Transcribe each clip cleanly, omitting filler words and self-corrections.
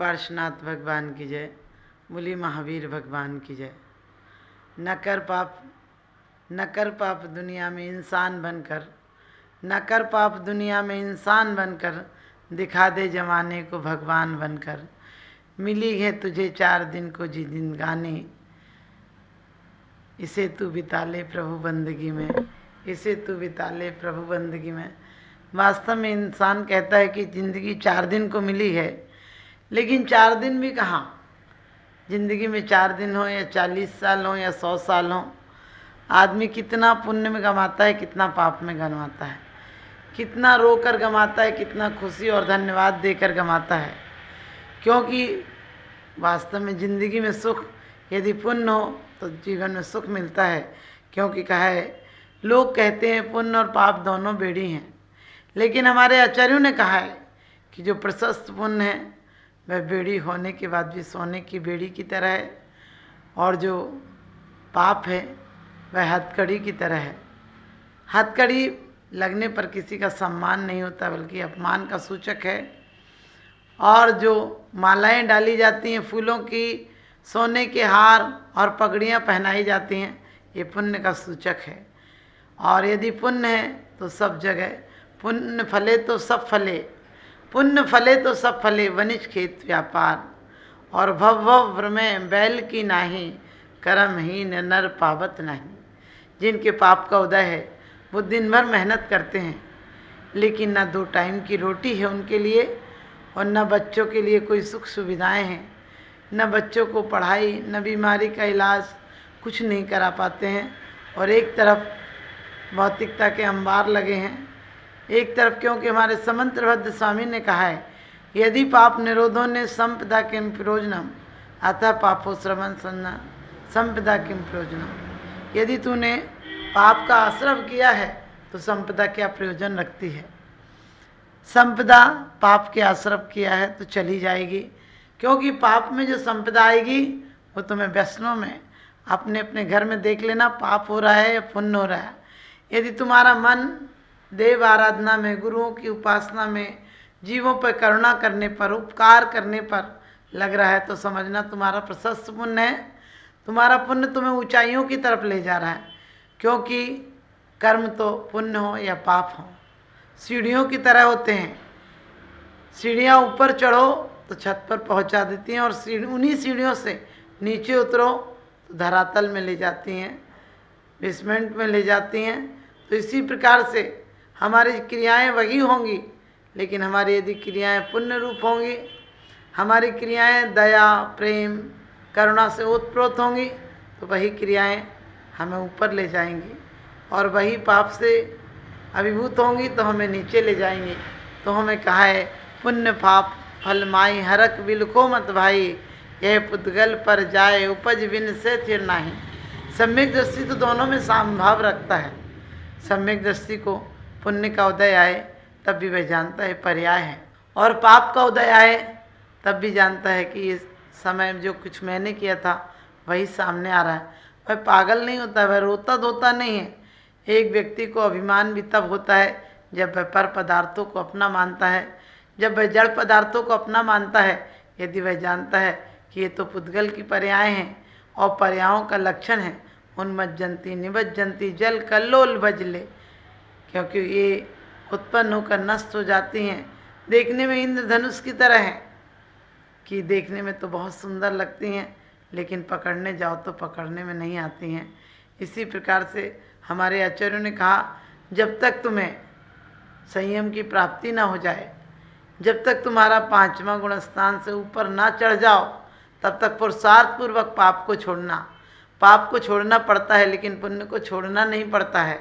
पार्श्वनाथ भगवान की जय, बोली महावीर भगवान की जय। न कर पाप दुनिया में इंसान बनकर, न कर पाप दुनिया में इंसान बनकर, दिखा दे जमाने को भगवान बनकर। मिली है तुझे 4 दिन को जिंदगानी, इसे तू बिता ले प्रभु बंदगी में, इसे तू बिता ले प्रभु बंदगी में। वास्तव में इंसान कहता है कि ज़िंदगी 4 दिन को मिली है, लेकिन 4 दिन भी कहाँ। ज़िंदगी में 4 दिन हो या 40 साल हो या 100 साल हो, आदमी कितना पुण्य में गंवाता है, कितना पाप में गंवाता है, कितना रोकर गंवाता है, कितना खुशी और धन्यवाद देकर गंवाता है। क्योंकि वास्तव में ज़िंदगी में सुख यदि पुण्य हो तो जीवन में सुख मिलता है। क्योंकि कहा है, लोग कहते हैं पुण्य और पाप दोनों बेड़ी हैं, लेकिन हमारे आचार्यों ने कहा है कि जो प्रशस्त पुण्य है वह बेड़ी होने के बाद भी सोने की बेड़ी की तरह है, और जो पाप है वह हथकड़ी की तरह है। हथकड़ी लगने पर किसी का सम्मान नहीं होता बल्कि अपमान का सूचक है, और जो मालाएं डाली जाती हैं फूलों की, सोने के हार और पगड़ियाँ पहनाई जाती हैं, ये पुण्य का सूचक है। और यदि पुण्य है तो सब जगह पुण्य फले तो सब फले, पुण्य फले तो सब फले, वनिज खेत व्यापार। और भव भव भ्रमे बैल की नाही, कर्महीन नर पावत नहीं। जिनके पाप का उदय है वो दिन भर मेहनत करते हैं, लेकिन ना 2 टाइम की रोटी है उनके लिए, और न बच्चों के लिए कोई सुख सुविधाएं हैं, न बच्चों को पढ़ाई, न बीमारी का इलाज, कुछ नहीं करा पाते हैं। और एक तरफ भौतिकता के अंबार लगे हैं, एक तरफ क्योंकि हमारे समंत्रभद्र स्वामी ने कहा है, यदि पाप निरोधों ने संपदा किम प्रयोजनम, अतः पापो श्रवण सन्ना संपदा किम प्रयोजनम। यदि तूने पाप का आश्रव किया है तो संपदा क्या प्रयोजन रखती है। संपदा पाप के आश्रव किया है तो चली जाएगी, क्योंकि पाप में जो संपदा आएगी वो तुम्हें वैष्णव में अपने अपने घर में देख लेना, पाप हो रहा है या पुण्य हो रहा है। यदि तुम्हारा मन देव आराधना में, गुरुओं की उपासना में, जीवों पर करुणा करने पर, उपकार करने पर लग रहा है तो समझना तुम्हारा प्रशस्त पुण्य है। तुम्हारा पुण्य तुम्हें ऊंचाइयों की तरफ ले जा रहा है, क्योंकि कर्म तो पुण्य हो या पाप हो सीढ़ियों की तरह होते हैं। सीढ़ियाँ ऊपर चढ़ो तो छत पर पहुंचा देती हैं, और उन्हीं सीढ़ियों से नीचे उतरो तो धरातल में ले जाती हैं, बेसमेंट में ले जाती हैं। तो इसी प्रकार से हमारी क्रियाएं वही होंगी, लेकिन हमारी यदि क्रियाएं पुण्य रूप होंगी, हमारी क्रियाएं दया, प्रेम, करुणा से ओतप्रोत होंगी, तो वही क्रियाएं हमें ऊपर ले जाएंगी, और वही पाप से अभिभूत होंगी तो हमें नीचे ले जाएंगे। तो हमें कहा है, पुण्य पाप फल माई हरक बिलखो मत भाई, यह पुद्गल पर जाए उपज बिन से थिर नाही। सम्यक दृष्टि तो दोनों में समभाव रखता है। सम्यक दृष्टि को पुण्य का उदय आए तब भी वह जानता है पर्याय है, और पाप का उदय आए तब भी जानता है कि इस समय जो कुछ मैंने किया था वही सामने आ रहा है। वह पागल नहीं होता, वह रोता धोता नहीं है। एक व्यक्ति को अभिमान भी तब होता है जब वह पर पदार्थों को अपना मानता है, जब वह जड़ पदार्थों को अपना मानता है। यदि वह जानता है कि ये तो पुद्गल की पर्याय हैं, और पर्यायों का लक्षण है उन्मज्जंती निबज्जंती जल कल्लोल बजले, क्योंकि ये उत्पन्न होकर नष्ट हो जाती हैं। देखने में इंद्रधनुष की तरह है कि देखने में तो बहुत सुंदर लगती हैं, लेकिन पकड़ने जाओ तो पकड़ने में नहीं आती हैं। इसी प्रकार से हमारे आचार्यों ने कहा, जब तक तुम्हें संयम की प्राप्ति ना हो जाए, जब तक तुम्हारा 5वां गुण स्थान से ऊपर ना चढ़ जाओ, तब तक पुरुषार्थ पूर्वक पाप को छोड़ना। पाप को छोड़ना पड़ता है, लेकिन पुण्य को छोड़ना नहीं पड़ता है।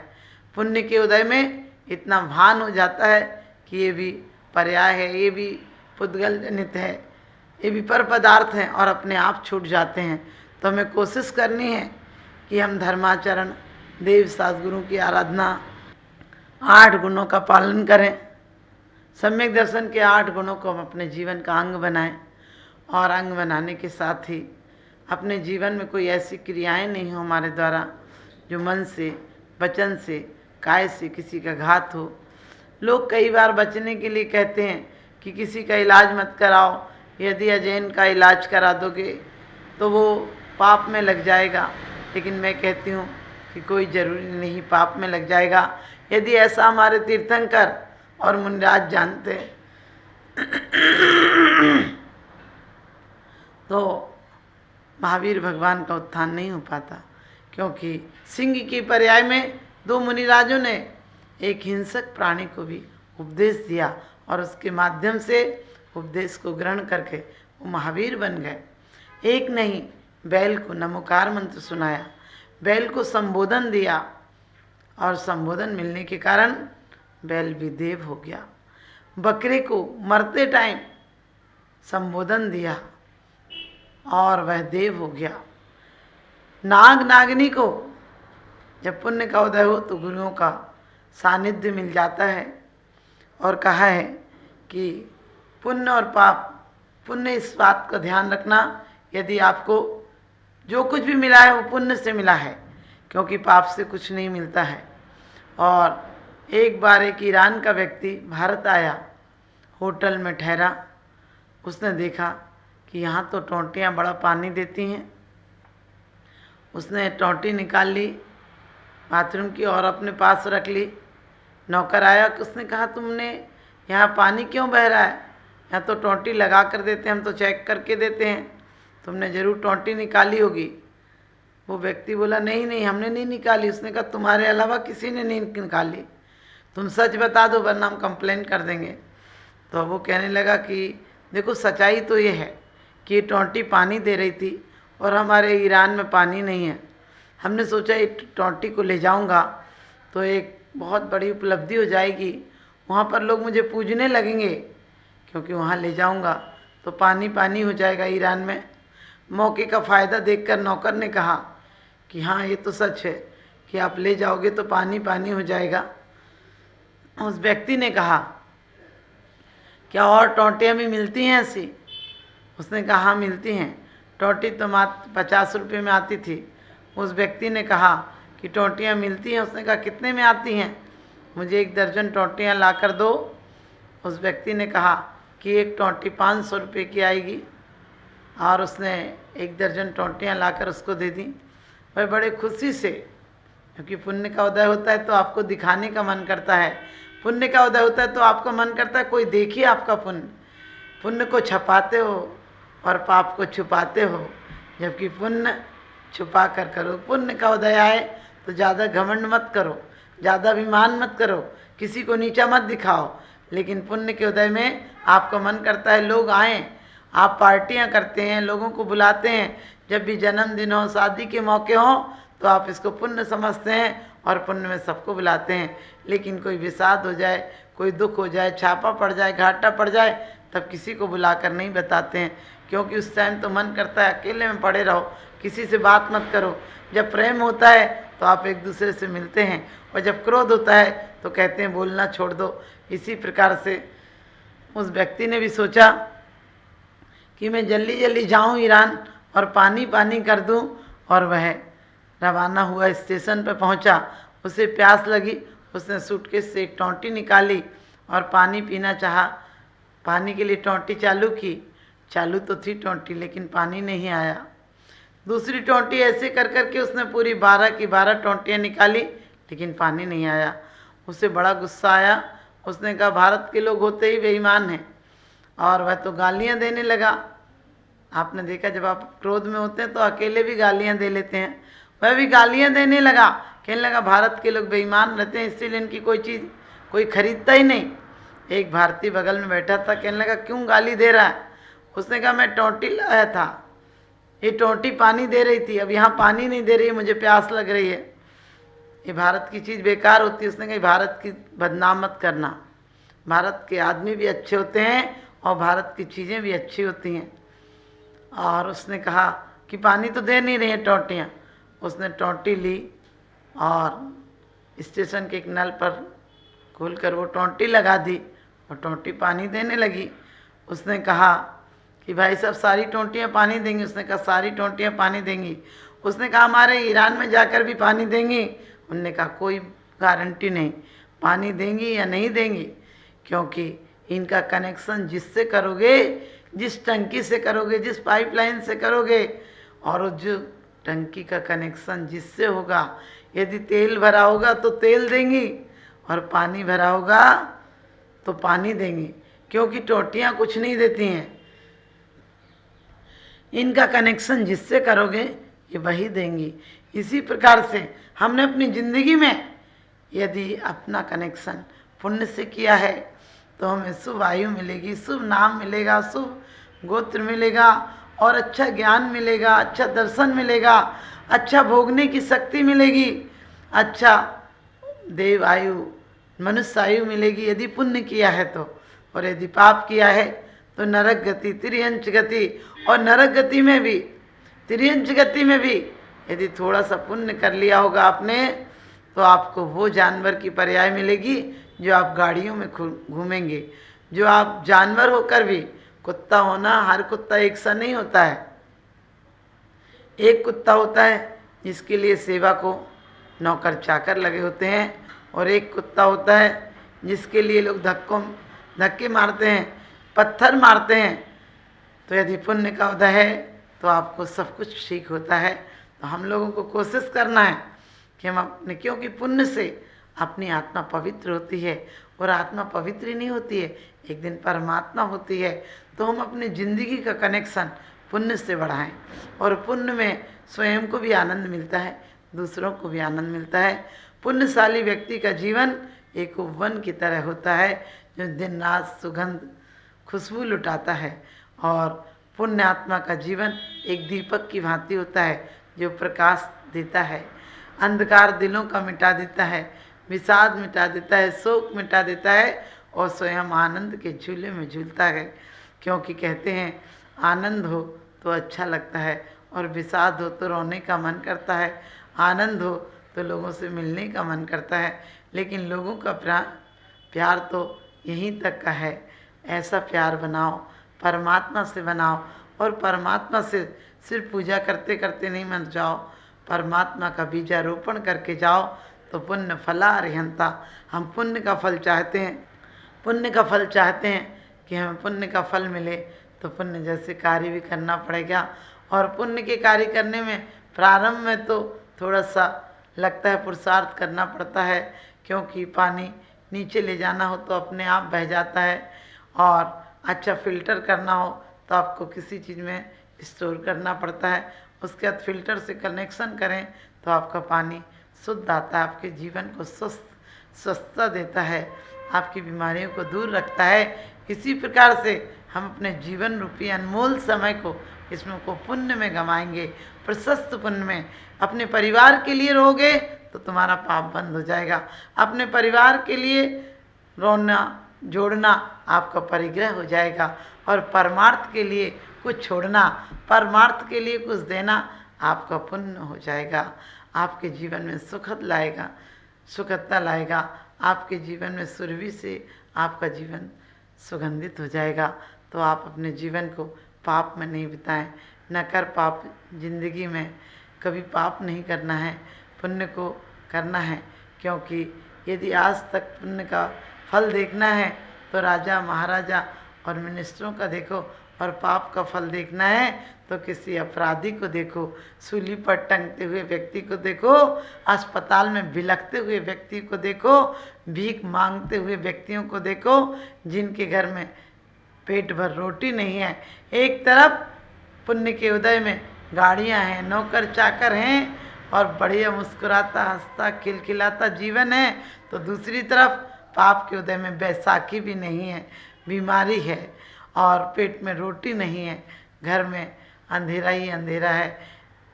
पुण्य के उदय में इतना भान हो जाता है कि ये भी पर्याय है, ये भी पुद्गल जनित है, ये भी पर पदार्थ हैं, और अपने आप छूट जाते हैं। तो हमें कोशिश करनी है कि हम धर्माचरण, देव सद्गुरु की आराधना, 8 गुणों का पालन करें। सम्यक दर्शन के 8 गुणों को हम अपने जीवन का अंग बनाएं, और अंग बनाने के साथ ही अपने जीवन में कोई ऐसी क्रियाएं नहीं हो हमारे द्वारा जो मन से, वचन से, काय से किसी का घात हो। लोग कई बार बचने के लिए कहते हैं कि किसी का इलाज मत कराओ, यदि अजैन का इलाज करा दोगे तो वो पाप में लग जाएगा, लेकिन मैं कहती हूँ कि कोई ज़रूरी नहीं पाप में लग जाएगा। यदि ऐसा हमारे तीर्थंकर और मुनिराज जानते तो महावीर भगवान का उत्थान नहीं हो पाता, क्योंकि सिंह की पर्याय में दो मुनिराजों ने एक हिंसक प्राणी को भी उपदेश दिया और उसके माध्यम से उपदेश को ग्रहण करके वो महावीर बन गए। एक नहीं, बैल को नमोकार मंत्र सुनाया, बैल को संबोधन दिया और संबोधन मिलने के कारण बैल भी देव हो गया। बकरे को मरते टाइम संबोधन दिया और वह देव हो गया। नाग नागिनी को जब पुण्य का उदय हो तो गुरुओं का सानिध्य मिल जाता है, और कहा है कि पुण्य और पाप, पुण्य इस बात का ध्यान रखना, यदि आपको जो कुछ भी मिला है वो पुण्य से मिला है, क्योंकि पाप से कुछ नहीं मिलता है। और एक बार एक ईरान का व्यक्ति भारत आया, होटल में ठहरा, उसने देखा कि यहाँ तो टोंटियाँ बड़ा पानी देती हैं। उसने टोंटी निकाल ली बाथरूम की और अपने पास रख ली। नौकर आया, उसने कहा तुमने यहाँ पानी क्यों बह रहा है, यहाँ तो टोंटी लगा कर देते हैं, हम तो चेक करके देते हैं, तुमने ज़रूर टोंटी निकाली होगी। वो व्यक्ति बोला नहीं नहीं, हमने नहीं निकाली। उसने कहा तुम्हारे अलावा किसी ने नहीं निकाली, तुम सच बता दो वरना हम कंप्लेन कर देंगे। तो वो कहने लगा कि देखो सच्चाई तो ये है कि ये टोंटी पानी दे रही थी और हमारे ईरान में पानी नहीं है। हमने सोचा ये टोंटी को ले जाऊंगा तो एक बहुत बड़ी उपलब्धि हो जाएगी, वहाँ पर लोग मुझे पूजने लगेंगे, क्योंकि वहाँ ले जाऊंगा तो पानी पानी हो जाएगा ईरान में। मौके का फ़ायदा देखकर नौकर ने कहा कि हाँ ये तो सच है कि आप ले जाओगे तो पानी पानी हो जाएगा। उस व्यक्ति ने कहा क्या और टोंटियाँ भी मिलती हैं ऐसी? उसने कहा हाँ मिलती हैं, टोंटी तो मात्र 50 रुपये में आती थी। उस व्यक्ति ने कहा कि टोंटियाँ मिलती हैं? उसने कहा कितने में आती हैं, मुझे 1 दर्जन टोंटियाँ ला कर दो। उस व्यक्ति ने कहा कि एक टोंटी 500 रुपये की आएगी, और उसने 1 दर्जन टोंटियाँ लाकर उसको दे दी। वह बड़े खुशी से, क्योंकि पुण्य का उदय होता है तो आपको दिखाने का मन करता है, पुण्य का उदय होता है तो आपका मन करता है कोई देखिए आपका पुण्य। पुण्य को छपाते हो और पाप को छुपाते हो, जबकि पुण्य छुपा कर करो। पुण्य का उदय आए तो ज़्यादा घमंड मत करो, ज़्यादा अभिमान मत करो, किसी को नीचा मत दिखाओ। लेकिन पुण्य के उदय में आपका मन करता है लोग आएँ, आप पार्टियां करते हैं, लोगों को बुलाते हैं। जब भी जन्मदिन हो, शादी के मौके हों तो आप इसको पुण्य समझते हैं और पुण्य में सबको बुलाते हैं। लेकिन कोई विषाद हो जाए, कोई दुख हो जाए, छापा पड़ जाए, घाटा पड़ जाए, तब किसी को बुलाकर नहीं बताते हैं, क्योंकि उस टाइम तो मन करता है अकेले में पड़े रहो, किसी से बात मत करो। जब प्रेम होता है तो आप एक दूसरे से मिलते हैं, और जब क्रोध होता है तो कहते हैं बोलना छोड़ दो। इसी प्रकार से उस व्यक्ति ने भी सोचा कि मैं जल्दी जल्दी जाऊं ईरान और पानी पानी कर दूं, और वह रवाना हुआ, स्टेशन पर पहुंचा। उसे प्यास लगी, उसने सूटकेस से एक टोंटी निकाली और पानी पीना चाहा। पानी के लिए टोंटी चालू की, चालू तो थी टोंटी लेकिन पानी नहीं आया। दूसरी टोंटी ऐसे कर करके उसने पूरी 12 की 12 टोंटियाँ निकाली, लेकिन पानी नहीं आया। उसे बड़ा गुस्सा आया। उसने कहा भारत के लोग होते ही बेईमान हैं, और वह तो गालियाँ देने लगा। आपने देखा जब आप क्रोध में होते हैं तो अकेले भी गालियाँ दे लेते हैं, वह भी गालियाँ देने लगा। कहने लगा भारत के लोग बेईमान रहते हैं, इसीलिए इनकी कोई चीज़ कोई खरीदता ही नहीं। एक भारतीय बगल में बैठा था, कहने लगा क्यों गाली दे रहा है? उसने कहा मैं टोंटी लाया था, ये टोंटी पानी दे रही थी, अब यहाँ पानी नहीं दे रही है, मुझे प्यास लग रही है, ये भारत की चीज़ बेकार होती है। उसने कहा भारत की बदनाम मत करना, भारत के आदमी भी अच्छे होते हैं और भारत की चीज़ें भी अच्छी होती हैं। और उसने कहा कि पानी तो दे नहीं रही हैं टोंटियाँ। उसने टोंटी ली और स्टेशन के एक नल पर खोलकर वो टोंटी लगा दी और टोंटी पानी देने लगी। उसने कहा कि भाई साहब सारी टोंटियाँ पानी देंगी? उसने कहा सारी टोंटियाँ पानी देंगी। उसने कहा हमारे ईरान में जाकर भी पानी देंगी? उन्होंने कहा कोई गारंटी नहीं, पानी देंगी या नहीं देंगी, क्योंकि इनका कनेक्शन जिससे करोगे जिस टंकी से करोगे, जिस पाइपलाइन से करोगे, और जो टंकी का कनेक्शन जिससे होगा, यदि तेल भरा होगा तो तेल देंगी, और पानी भरा होगा तो पानी देंगी, क्योंकि टोटियाँ कुछ नहीं देती हैं। इनका कनेक्शन जिससे करोगे ये वही देंगी। इसी प्रकार से हमने अपनी ज़िंदगी में यदि अपना कनेक्शन पुण्य से किया है तो हमें शुभ आयु मिलेगी, शुभ नाम मिलेगा, शुभ गोत्र मिलेगा, और अच्छा ज्ञान मिलेगा, अच्छा दर्शन मिलेगा, अच्छा भोगने की शक्ति मिलेगी, अच्छा देव आयु, मनुष्य आयु मिलेगी यदि पुण्य किया है तो। और यदि पाप किया है तो नरक गति, त्रियंच गति, और नरक गति में भी, त्रियंच गति में भी यदि थोड़ा सा पुण्य कर लिया होगा आपने तो आपको वो जानवर की पर्याय मिलेगी जो आप गाड़ियों में घूमेंगे। जो आप जानवर होकर भी, कुत्ता होना, हर कुत्ता एक सा नहीं होता है। एक कुत्ता होता है जिसके लिए सेवा को नौकर चाकर लगे होते हैं, और एक कुत्ता होता है जिसके लिए लोग धक्के मारते हैं, पत्थर मारते हैं। तो यदि पुण्य का उदय है तो आपको सब कुछ ठीक होता है। तो हम लोगों को कोशिश करना है कि हम अपने, क्योंकि पुण्य से अपनी आत्मा पवित्र होती है, और आत्मा पवित्र ही नहीं होती है, एक दिन परमात्मा होती है। तो हम अपनी ज़िंदगी का कनेक्शन पुण्य से बढ़ाएं, और पुण्य में स्वयं को भी आनंद मिलता है, दूसरों को भी आनंद मिलता है। पुण्यशाली व्यक्ति का जीवन एक वन की तरह होता है जो दिन रात सुगंध खुशबू लुटाता है, और पुण्य आत्मा का जीवन एक दीपक की भांति होता है जो प्रकाश देता है, अंधकार दिलों का मिटा देता है, विषाद मिटा देता है, शोक मिटा देता है, और स्वयं आनंद के झूले में झूलता है। क्योंकि कहते हैं आनंद हो तो अच्छा लगता है, और विषाद हो तो रोने का मन करता है, आनंद हो तो लोगों से मिलने का मन करता है। लेकिन लोगों का प्यार तो यहीं तक का है। ऐसा प्यार बनाओ, परमात्मा से बनाओ, और परमात्मा से सिर्फ पूजा करते करते नहीं मर जाओ, परमात्मा का बीजारोपण करके जाओ तो पुण्य फला अर्हन्ता। हम पुण्य का फल चाहते हैं, पुण्य का फल चाहते हैं कि हमें पुण्य का फल मिले, तो पुण्य जैसे कार्य भी करना पड़ेगा। और पुण्य के कार्य करने में प्रारंभ में तो थोड़ा सा लगता है, पुरुषार्थ करना पड़ता है, क्योंकि पानी नीचे ले जाना हो तो अपने आप बह जाता है, और अच्छा फ़िल्टर करना हो तो आपको किसी चीज़ में स्टोर करना पड़ता है। उसके बाद फ़िल्टर से कनेक्शन करें तो आपका पानी शुद्ध आता है, आपके जीवन को स्वस्थता देता है, आपकी बीमारियों को दूर रखता है। इसी प्रकार से हम अपने जीवन रूपी अनमोल समय को इसमें को पुण्य में गंवाएंगे, प्रशस्त पुण्य में। अपने परिवार के लिए रहोगे तो तुम्हारा पाप बंद हो जाएगा। अपने परिवार के लिए रोना जोड़ना आपका परिग्रह हो जाएगा, और परमार्थ के लिए कुछ छोड़ना, परमार्थ के लिए कुछ देना आपका पुण्य हो जाएगा। आपके जीवन में सुखद लाएगा, सुखदता लाएगा। आपके जीवन में सुरभि से आपका जीवन सुगंधित हो जाएगा। तो आप अपने जीवन को पाप में नहीं बिताएं, न कर पाप। जिंदगी में कभी पाप नहीं करना है, पुण्य को करना है। क्योंकि यदि आज तक पुण्य का फल देखना है तो राजा महाराजा और मिनिस्टरों का देखो, और पाप का फल देखना है तो किसी अपराधी को देखो, सूली पर टंगते हुए व्यक्ति को देखो, अस्पताल में बिलखते हुए व्यक्ति को देखो, भीख मांगते हुए व्यक्तियों को देखो, जिनके घर में पेट भर रोटी नहीं है। एक तरफ पुण्य के उदय में गाड़ियां हैं, नौकर चाकर हैं, और बढ़िया मुस्कुराता हंसता खिलखिलाता जीवन है, तो दूसरी तरफ पाप के उदय में बैसाखी भी नहीं है, बीमारी है, और पेट में रोटी नहीं है, घर में अंधेरा ही अंधेरा है।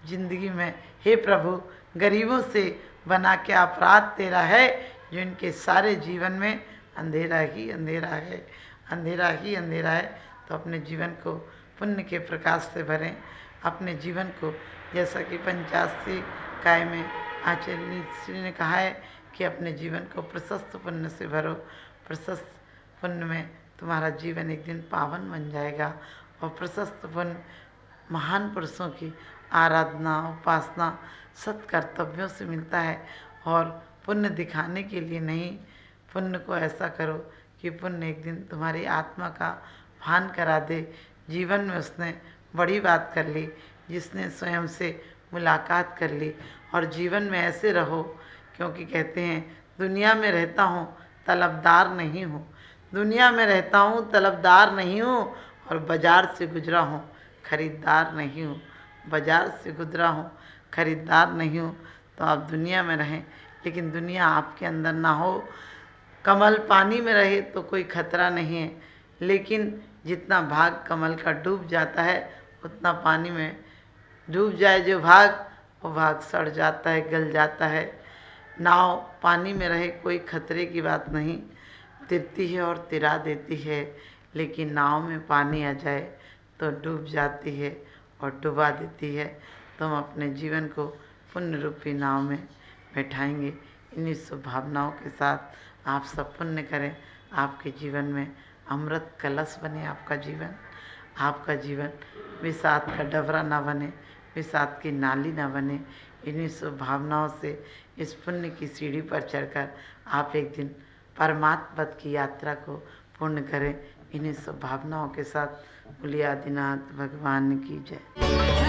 जिंदगी में हे प्रभु, गरीबों से बना के अपराध तेरा है, जो इनके सारे जीवन में अंधेरा ही अंधेरा है, अंधेरा ही अंधेरा है। तो अपने जीवन को पुण्य के प्रकाश से भरें। अपने जीवन को, जैसा कि 85 काय में आचार्य श्री ने कहा है कि अपने जीवन को प्रशस्त पुण्य से भरो। प्रशस्त पुण्य में तुम्हारा जीवन एक दिन पावन बन जाएगा। और प्रशस्त पुण्य महान पुरुषों की आराधना, उपासना, सत्कर्तव्यों से मिलता है। और पुण्य दिखाने के लिए नहीं, पुण्य को ऐसा करो कि पुण्य एक दिन तुम्हारी आत्मा का भान करा दे। जीवन में उसने बड़ी बात कर ली, जिसने स्वयं से मुलाकात कर ली। और जीवन में ऐसे रहो, क्योंकि कहते हैं दुनिया में रहता हूँ तलबदार नहीं हूँ, दुनिया में रहता हूँ तलबदार नहीं हूँ, और बाज़ार से गुजरा हूँ खरीदार नहीं हूँ, बाज़ार से गुजरा हूँ खरीदार नहीं हूँ। तो आप दुनिया में रहें, लेकिन दुनिया आपके अंदर ना हो। कमल पानी में रहे तो कोई खतरा नहीं है, लेकिन जितना भाग कमल का डूब जाता है, उतना पानी में डूब जाए जो भाग, वो भाग सड़ जाता है, गल जाता है। नाव पानी में रहे कोई खतरे की बात नहीं, तिरती है और तिरा देती है, लेकिन नाव में पानी आ जाए तो डूब जाती है और डुबा देती है। तो हम अपने जीवन को पुण्य रूपी नाव में बैठाएंगे। इन्हीं शुभ भावनाओं के साथ आप सब पुण्य करें, आपके जीवन में अमृत कलश बने आपका जीवन विषाद का डबरा ना बने, विषाद की नाली ना बने। इन्हीं शुभ भावनाओं से इस पुण्य की सीढ़ी पर चढ़कर आप एक दिन परमात्मा पद की यात्रा को पूर्ण करें। इन्हीं शुभ भावनाओं के साथ बोलिए आदिनाथ भगवान की जय।